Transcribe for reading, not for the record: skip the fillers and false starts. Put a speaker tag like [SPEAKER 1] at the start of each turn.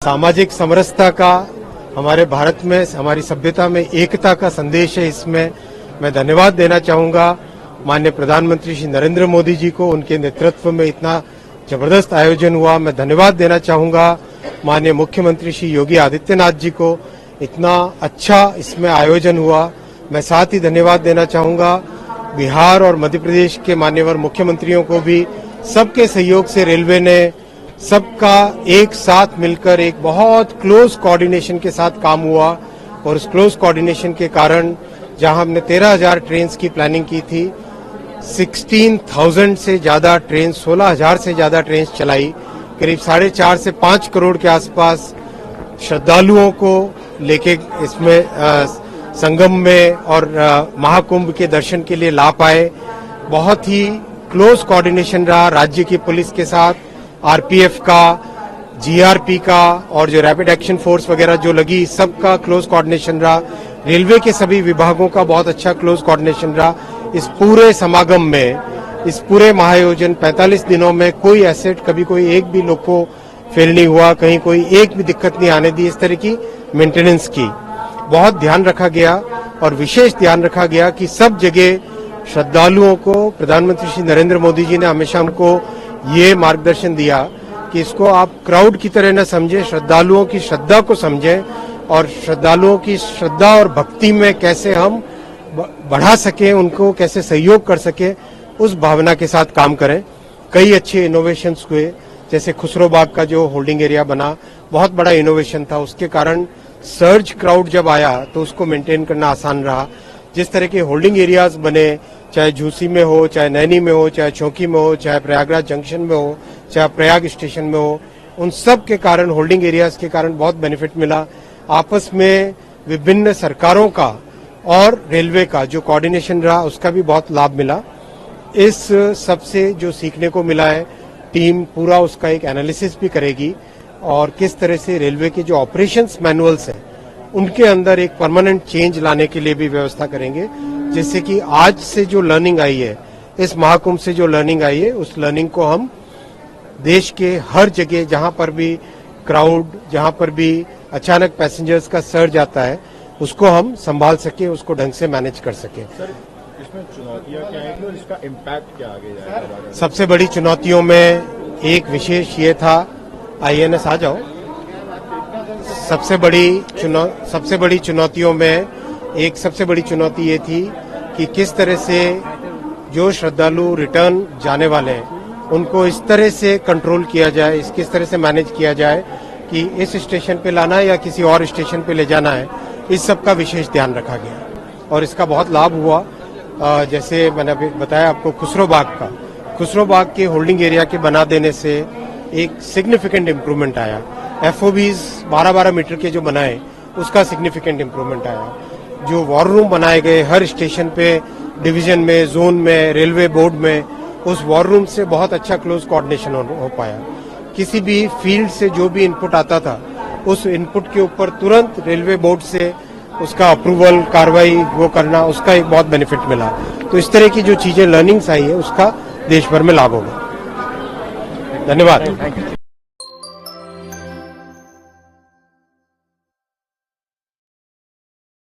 [SPEAKER 1] सामाजिक समरसता का हमारे भारत में, हमारी सभ्यता में एकता का संदेश है। इसमें मैं धन्यवाद देना चाहूंगा माननीय प्रधानमंत्री श्री नरेंद्र मोदी जी को। उनके नेतृत्व में इतना जबरदस्त आयोजन हुआ। मैं धन्यवाद देना चाहूंगा माननीय मुख्यमंत्री श्री योगी आदित्यनाथ जी को, इतना अच्छा इसमें आयोजन हुआ। मैं साथ ही धन्यवाद देना चाहूंगा बिहार और मध्य प्रदेश के मान्यवर मुख्यमंत्रियों को भी। सबके सहयोग से रेलवे ने सबका एक साथ मिलकर एक बहुत क्लोज कोऑर्डिनेशन के साथ काम हुआ और उस क्लोज कोऑर्डिनेशन के कारण जहां हमने 13,000 ट्रेन की प्लानिंग की थी, 16,000 से ज्यादा ट्रेन, 16,000 से ज्यादा ट्रेन चलाई। करीब 4.5 से 5 करोड़ के आसपास श्रद्धालुओं को लेके इसमें संगम में और महाकुंभ के दर्शन के लिए ला पाए। बहुत ही क्लोज कोऑर्डिनेशन रहा राज्य की पुलिस के साथ, आरपीएफ का, जीआरपी का और जो रैपिड एक्शन फोर्स वगैरह जो लगी, सबका क्लोज कोऑर्डिनेशन रहा। रेलवे के सभी विभागों का बहुत अच्छा क्लोज कोऑर्डिनेशन रहा। इस पूरे समागम में, इस पूरे महाआयोजन 45 दिनों में कोई एसेट, कभी कोई एक भी लोग को फेल नहीं हुआ, कहीं कोई एक भी दिक्कत नहीं आने दी। इस तरह की मेंटेनेंस की बहुत ध्यान रखा गया और विशेष ध्यान रखा गया कि सब जगह श्रद्धालुओं को प्रधानमंत्री श्री नरेंद्र मोदी जी ने हमेशा हमको ये मार्गदर्शन दिया कि इसको आप क्राउड की तरह न समझें, श्रद्धालुओं की श्रद्धा को समझें और श्रद्धालुओं की श्रद्धा और भक्ति में कैसे हम बढ़ा सकें, उनको कैसे सहयोग कर सकें, उस भावना के साथ काम करें। कई अच्छे इनोवेशंस हुए, जैसे खुसरो बाग का जो होल्डिंग एरिया बना, बहुत बड़ा इनोवेशन था। उसके कारण सर्ज क्राउड जब आया तो उसको मेंटेन करना आसान रहा। जिस तरह के होल्डिंग एरियाज बने, चाहे झूसी में हो, चाहे नैनी में हो, चाहे चौकी में हो, चाहे प्रयागराज जंक्शन में हो, चाहे प्रयाग स्टेशन में हो, उन सब के कारण, होल्डिंग एरियाज के कारण बहुत बेनिफिट मिला। आपस में विभिन्न सरकारों का और रेलवे का जो कोऑर्डिनेशन रहा, उसका भी बहुत लाभ मिला। इस सबसे जो सीखने को मिला है, टीम पूरा उसका एक एनालिसिस भी करेगी और किस तरह से रेलवे के जो ऑपरेशंस मैनुअल्स हैं उनके अंदर एक परमानेंट चेंज लाने के लिए भी व्यवस्था करेंगे, जिससे कि आज से जो लर्निंग आई है, इस महाकुंभ से जो लर्निंग आई है, उस लर्निंग को हम देश के हर जगह जहां पर भी क्राउड, जहां पर भी अचानक पैसेंजर्स का सर्ज आता है, उसको हम संभाल सके, उसको ढंग से मैनेज कर सके।
[SPEAKER 2] सर, इसमें चुनौतियां क्या हैं और इसका इम्पैक्ट क्या आगे जाएगा?
[SPEAKER 1] सबसे बड़ी चुनौतियों में एक विशेष ये था, आईएनएस आ जाओ। सबसे बड़ी चुनौतियों में एक सबसे बड़ी चुनौती ये थी कि किस तरह से जो श्रद्धालु रिटर्न जाने वाले हैं उनको इस तरह से कंट्रोल किया जाए, किस तरह से मैनेज किया जाए कि इस स्टेशन पे लाना है या किसी और स्टेशन पे ले जाना है, इस सब का विशेष ध्यान रखा गया और इसका बहुत लाभ हुआ। जैसे मैंने अभी बताया आपको, खुसरो बाग के होल्डिंग एरिया के बना देने से एक सिग्निफिकेंट इम्प्रूवमेंट आया। एफओबीज 12-12 मीटर के जो बनाए, उसका सिग्निफिकेंट इम्प्रूवमेंट आया। जो वॉर रूम बनाए गए हर स्टेशन पे, डिवीजन में, जोन में, रेलवे बोर्ड में, उस वॉर रूम से बहुत अच्छा क्लोज कोऑर्डिनेशन हो पाया। किसी भी फील्ड से जो भी इनपुट आता था, उस इनपुट के ऊपर तुरंत रेलवे बोर्ड से उसका अप्रूवल, कार्रवाई वो करना, उसका एक बहुत बेनिफिट मिला। तो इस तरह की जो चीजें लर्निंग्स आई है, उसका देश भर में लाभ होगा। धन्यवाद।